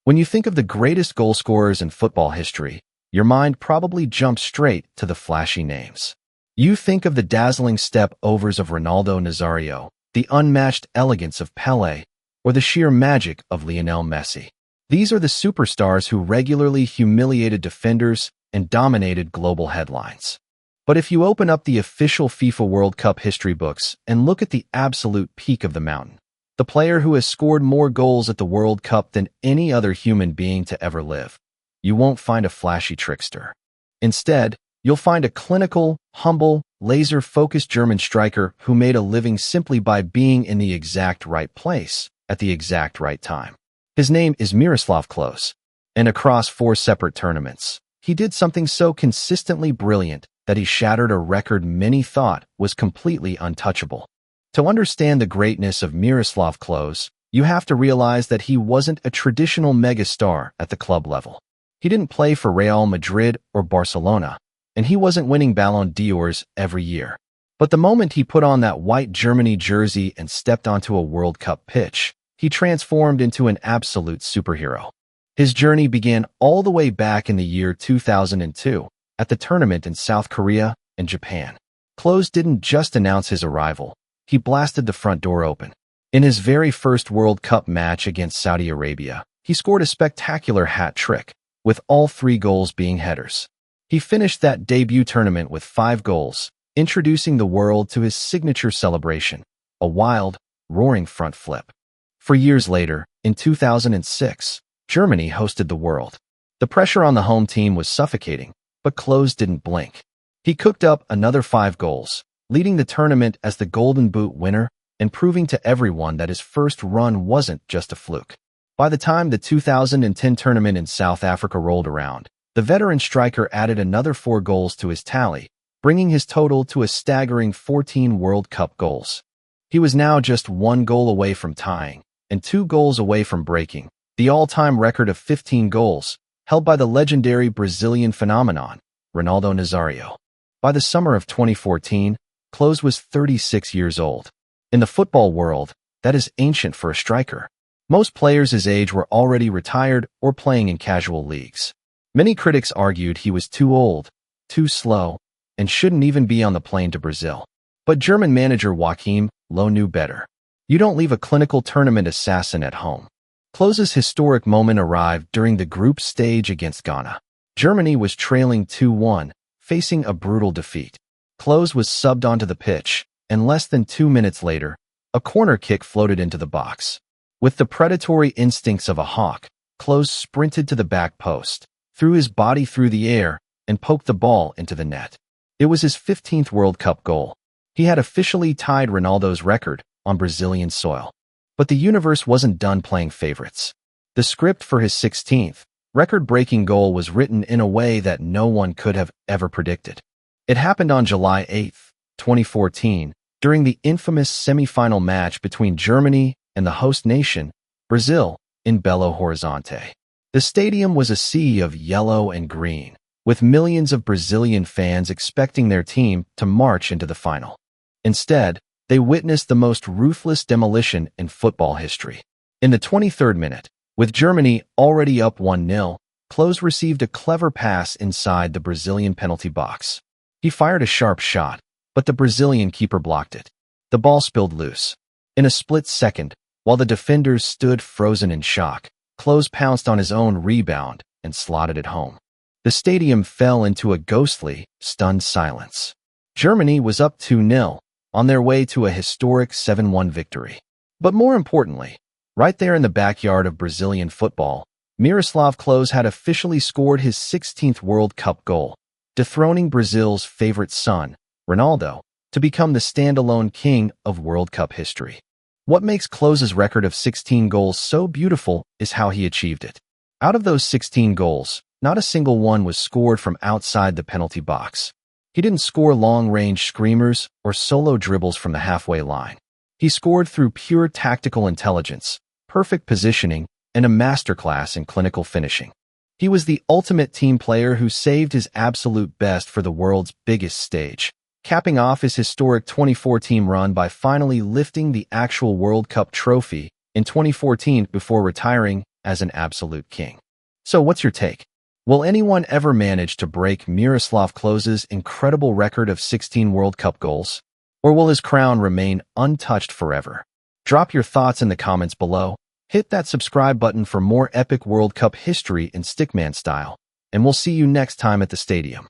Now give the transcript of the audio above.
When you think of the greatest goal scorers in football history, your mind probably jumps straight to the flashy names. You think of the dazzling step-overs of Ronaldo Nazário, the unmatched elegance of Pelé, or the sheer magic of Lionel Messi. These are the superstars who regularly humiliated defenders and dominated global headlines. But if you open up the official FIFA World Cup history books and look at the absolute peak of the mountain, the player who has scored more goals at the World Cup than any other human being to ever live, you won't find a flashy trickster. Instead, you'll find a clinical, humble, laser-focused German striker who made a living simply by being in the exact right place at the exact right time. His name is Miroslav Klose, and across 4 separate tournaments, he did something so consistently brilliant that he shattered a record many thought was completely untouchable. To understand the greatness of Miroslav Klose, you have to realize that he wasn't a traditional megastar at the club level. He didn't play for Real Madrid or Barcelona, and he wasn't winning Ballon d'Ors every year. But the moment he put on that white Germany jersey and stepped onto a World Cup pitch, he transformed into an absolute superhero. His journey began all the way back in the year 2002 at the tournament in South Korea and Japan. Klose didn't just announce his arrival, he blasted the front door open. In his very first World Cup match against Saudi Arabia, he scored a spectacular hat trick, with all 3 goals being headers. He finished that debut tournament with 5 goals, introducing the world to his signature celebration, a wild, roaring front flip. For years later, in 2006, Germany hosted the World. The pressure on the home team was suffocating, but Klose didn't blink. He cooked up another 5 goals, leading the tournament as the Golden Boot winner and proving to everyone that his first run wasn't just a fluke. By the time the 2010 tournament in South Africa rolled around, the veteran striker added another 4 goals to his tally, bringing his total to a staggering 14 World Cup goals. He was now just 1 goal away from tying and 2 goals away from breaking the all-time record of 15 goals, held by the legendary Brazilian phenomenon, Ronaldo Nazário. By the summer of 2014, Klose was 36 years old. In the football world, that is ancient for a striker. Most players his age were already retired or playing in casual leagues. Many critics argued he was too old, too slow, and shouldn't even be on the plane to Brazil. But German manager Joachim Löw knew better. You don't leave a clinical tournament assassin at home. Klose's historic moment arrived during the group stage against Ghana. Germany was trailing 2-1, facing a brutal defeat. Klose was subbed onto the pitch, and less than 2 minutes later, a corner kick floated into the box. With the predatory instincts of a hawk, Klose sprinted to the back post, threw his body through the air, and poked the ball into the net. It was his 15th World Cup goal. He had officially tied Ronaldo's record on Brazilian soil. But the universe wasn't done playing favorites. The script for his 16th, record-breaking goal was written in a way that no one could have ever predicted. It happened on July 8, 2014, during the infamous semi-final match between Germany and the host nation, Brazil, in Belo Horizonte. The stadium was a sea of yellow and green, with millions of Brazilian fans expecting their team to march into the final. Instead, they witnessed the most ruthless demolition in football history. In the 23rd minute, with Germany already up 1-0, Klose received a clever pass inside the Brazilian penalty box. He fired a sharp shot, but the Brazilian keeper blocked it. The ball spilled loose. In a split second, while the defenders stood frozen in shock, Klose pounced on his own rebound and slotted it home. The stadium fell into a ghostly, stunned silence. Germany was up 2-0, on their way to a historic 7-1 victory. But more importantly, right there in the backyard of Brazilian football, Miroslav Klose had officially scored his 16th World Cup goal, dethroning Brazil's favorite son, Ronaldo, to become the standalone king of World Cup history. What makes Klose's record of 16 goals so beautiful is how he achieved it. Out of those 16 goals, not a single one was scored from outside the penalty box. He didn't score long-range screamers or solo dribbles from the halfway line. He scored through pure tactical intelligence, perfect positioning, and a masterclass in clinical finishing. He was the ultimate team player who saved his absolute best for the world's biggest stage, capping off his historic 2014 run by finally lifting the actual World Cup trophy in 2014 before retiring as an absolute king. So what's your take? Will anyone ever manage to break Miroslav Klose's incredible record of 16 World Cup goals? Or will his crown remain untouched forever? Drop your thoughts in the comments below. Hit that subscribe button for more epic World Cup history in Stickman style. And we'll see you next time at the stadium.